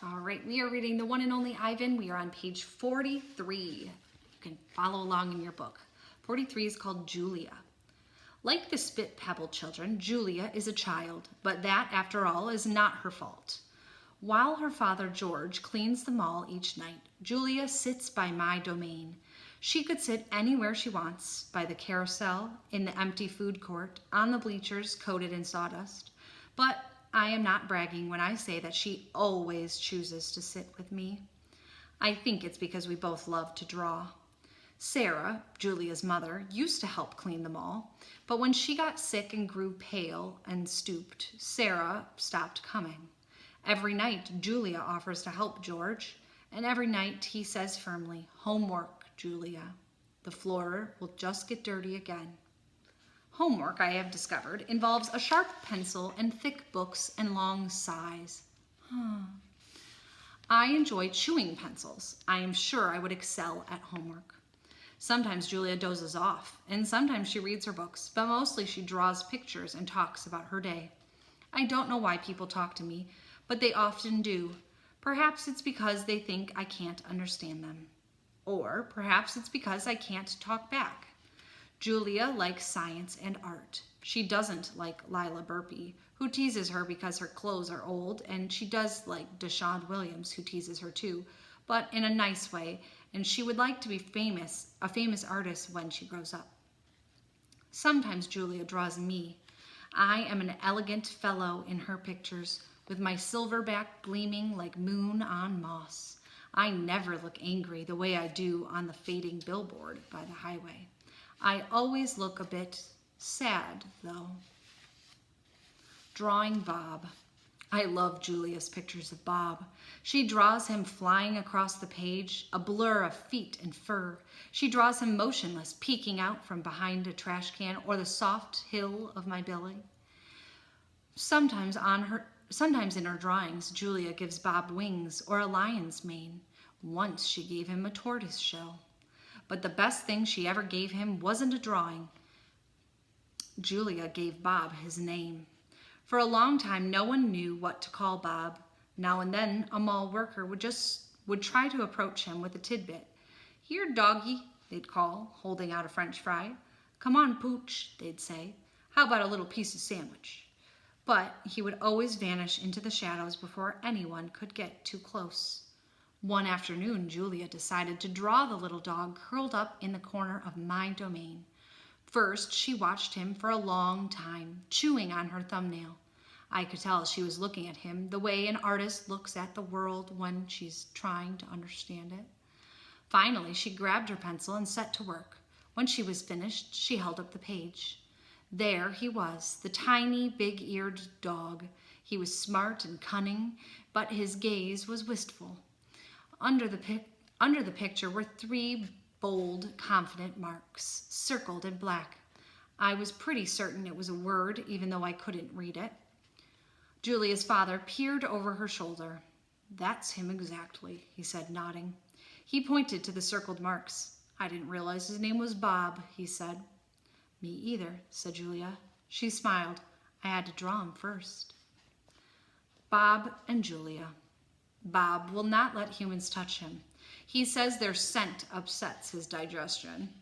All right, we are reading The One and Only Ivan. We are on page 43. You can follow along in your book. 43 is called Julia. Like the Spit Pebble children, Julia is a child, but that, after all, is not her fault. While her father, George, cleans the mall each night, Julia sits by my domain. She could sit anywhere she wants, by the carousel, in the empty food court, on the bleachers coated in sawdust. But I am not bragging when I say that she always chooses to sit with me. I think it's because we both love to draw. Sarah, Julia's mother, used to help clean the mall, but when she got sick and grew pale and stooped, Sarah stopped coming. Every night, Julia offers to help George, and every night he says firmly, "Homework, Julia. The floor will just get dirty again." Homework, I have discovered, involves a sharp pencil and thick books and long sighs. I enjoy chewing pencils. I am sure I would excel at homework. Sometimes Julia dozes off, and sometimes she reads her books, but mostly she draws pictures and talks about her day. I don't know why people talk to me, but they often do. Perhaps it's because they think I can't understand them. Or perhaps it's because I can't talk back. Julia likes science and art. She doesn't like Lila Burpee, who teases her because her clothes are old, and she does like Deshaun Williams, who teases her too, but in a nice way, and she would like to be a famous artist when she grows up. Sometimes Julia draws me. I am an elegant fellow in her pictures, with my silverback gleaming like moon on moss. I never look angry the way I do on the fading billboard by the highway. I always look a bit sad, though. Drawing Bob. I love Julia's pictures of Bob. She draws him flying across the page, a blur of feet and fur. She draws him motionless, peeking out from behind a trash can or the soft hill of my belly. Sometimes in her drawings, Julia gives Bob wings or a lion's mane. Once she gave him a tortoise shell. But the best thing she ever gave him wasn't a drawing. Julia gave Bob his name. For a long time, no one knew what to call Bob. Now and then, a mall worker would try to approach him with a tidbit. "Here, doggy," they'd call, holding out a French fry. "Come on, Pooch," they'd say. "How about a little piece of sandwich?" But he would always vanish into the shadows before anyone could get too close. One afternoon, Julia decided to draw the little dog curled up in the corner of my domain. First, she watched him for a long time, chewing on her thumbnail. I could tell she was looking at him the way an artist looks at the world when she's trying to understand it. Finally, she grabbed her pencil and set to work. When she was finished, she held up the page. There he was, the tiny, big-eared dog. He was smart and cunning, but his gaze was wistful. Under the picture were 3 bold, confident marks, circled in black. I was pretty certain it was a word, even though I couldn't read it. Julia's father peered over her shoulder. "That's him exactly," he said, nodding. He pointed to the circled marks. "I didn't realize his name was Bob," he said. "Me either," said Julia. She smiled. "I had to draw him first." Bob and Julia. Bob will not let humans touch him. He says their scent upsets his digestion.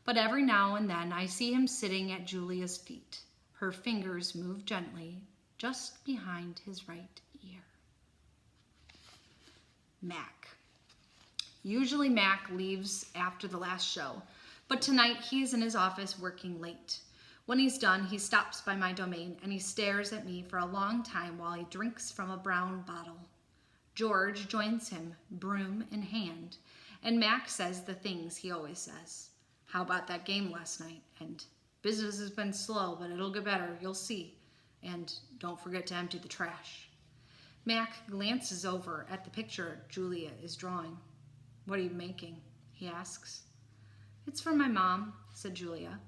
But every now and then I see him sitting at Julia's feet. Her fingers move gently just behind his right ear. Mac. Usually Mac leaves after the last show, but tonight he's in his office working late. When he's done, he stops by my domain and he stares at me for a long time while he drinks from a brown bottle. George joins him, broom in hand, and Mac says the things he always says. "How about that game last night?" And "Business has been slow, but it'll get better, you'll see." And "Don't forget to empty the trash." Mac glances over at the picture Julia is drawing. "What are you making?" he asks. "It's for my mom," said Julia.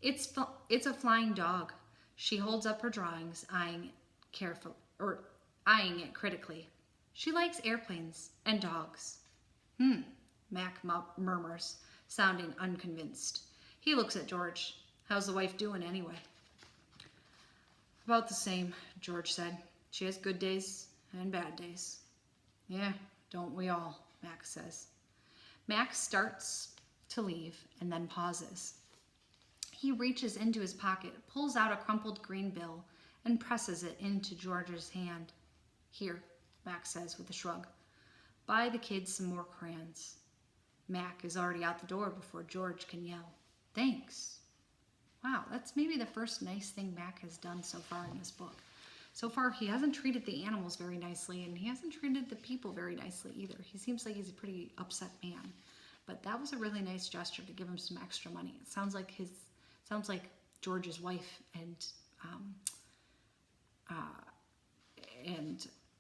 It's a flying dog." She holds up her drawings, eyeing it critically. "She likes airplanes and dogs." Mac murmurs, sounding unconvinced. He looks at George. "How's the wife doing anyway?" "About the same," George said. "She has good days and bad days." Yeah, don't we all, Max says. Max starts to leave and then pauses. He reaches into his pocket, pulls out a crumpled green bill, and presses it into George's hand. Here, Max says with a shrug. Buy the kids some more crayons. Mac is already out the door before George can yell, Thanks. Wow, that's maybe the first nice thing Mac has done so far in this book. So far, he hasn't treated the animals very nicely, and he hasn't treated the people very nicely either. He seems like he's a pretty upset man. But that was a really nice gesture to give him some extra money. It sounds like George's wife and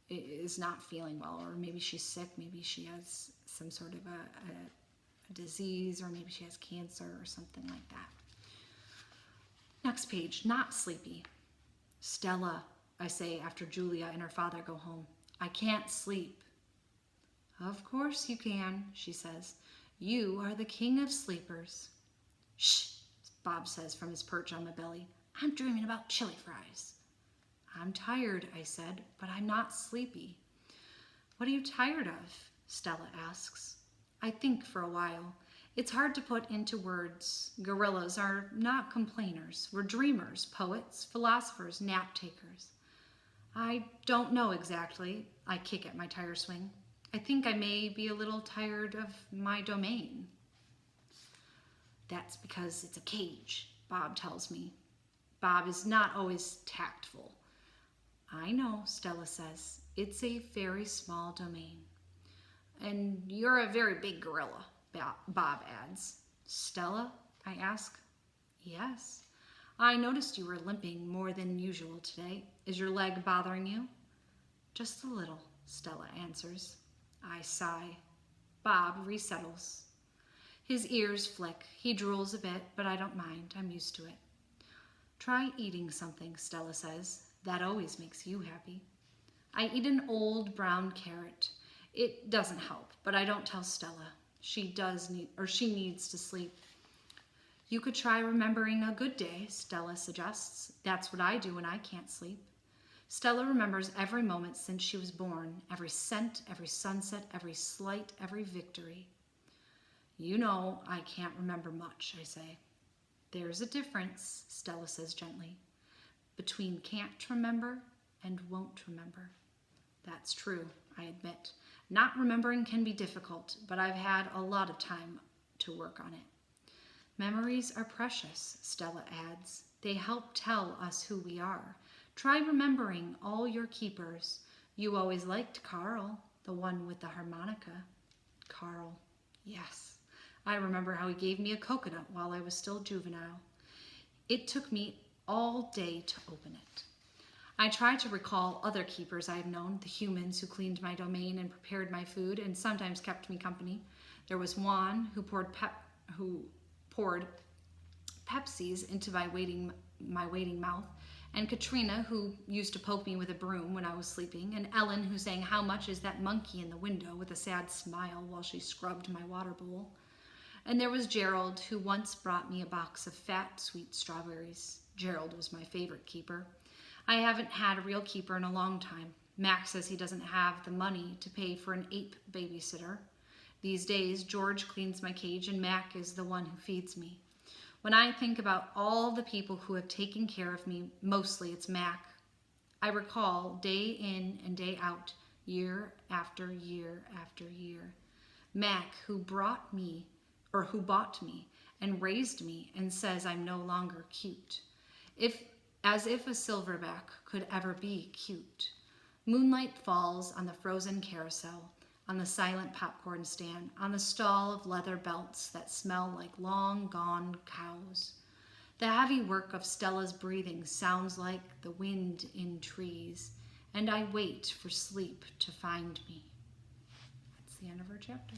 is not feeling well, or maybe she's sick, maybe she has some sort of a disease, or maybe she has cancer or something like that. Next page, not sleepy. Stella, I say after Julia and her father go home. I can't sleep. Of course you can, she says. You are the king of sleepers. Shh, Bob says from his perch on my belly. I'm dreaming about chili fries. I'm tired, I said, but I'm not sleepy. What are you tired of? Stella asks. I think for a while. It's hard to put into words. Gorillas are not complainers. We're dreamers, poets, philosophers, nap takers. I don't know exactly. I kick at my tire swing. I think I may be a little tired of my domain. That's because it's a cage, Bob tells me. Bob is not always tactful. I know, Stella says. It's a very small domain. And you're a very big gorilla, Bob adds. Stella, I ask. Yes. I noticed you were limping more than usual today. Is your leg bothering you? Just a little, Stella answers. I sigh. Bob resettles. His ears flick. He drools a bit, but I don't mind. I'm used to it. Try eating something, Stella says. That always makes you happy. I eat an old brown carrot. It doesn't help, but I don't tell Stella. She needs to sleep. You could try remembering a good day, Stella suggests. That's what I do when I can't sleep. Stella remembers every moment since she was born, every scent, every sunset, every slight, every victory. You know, I can't remember much, I say. There's a difference, Stella says gently, between can't remember and won't remember. That's true, I admit. Not remembering can be difficult, but I've had a lot of time to work on it. Memories are precious, Stella adds. They help tell us who we are. Try remembering all your keepers. You always liked Carl, the one with the harmonica. Carl, yes. I remember how he gave me a coconut while I was still juvenile. It took me all day to open it. I try to recall other keepers I have known, the humans who cleaned my domain and prepared my food and sometimes kept me company. There was Juan, who poured Pepsis into my waiting mouth, and Katrina, who used to poke me with a broom when I was sleeping, and Ellen, who sang How Much Is That Monkey in the Window with a sad smile while she scrubbed my water bowl. And there was Gerald, who once brought me a box of fat, sweet strawberries. Gerald was my favorite keeper. I haven't had a real keeper in a long time. Max says he doesn't have the money to pay for an ape babysitter. These days, George cleans my cage and Mac is the one who feeds me. When I think about all the people who have taken care of me, mostly it's Mac. I recall day in and day out, year after year after year. Mac, who bought me and raised me and says I'm no longer cute. As if a silverback could ever be cute. Moonlight falls on the frozen carousel, on the silent popcorn stand, on the stall of leather belts that smell like long-gone cows. The heavy work of Stella's breathing sounds like the wind in trees, and I wait for sleep to find me. That's the end of our chapter.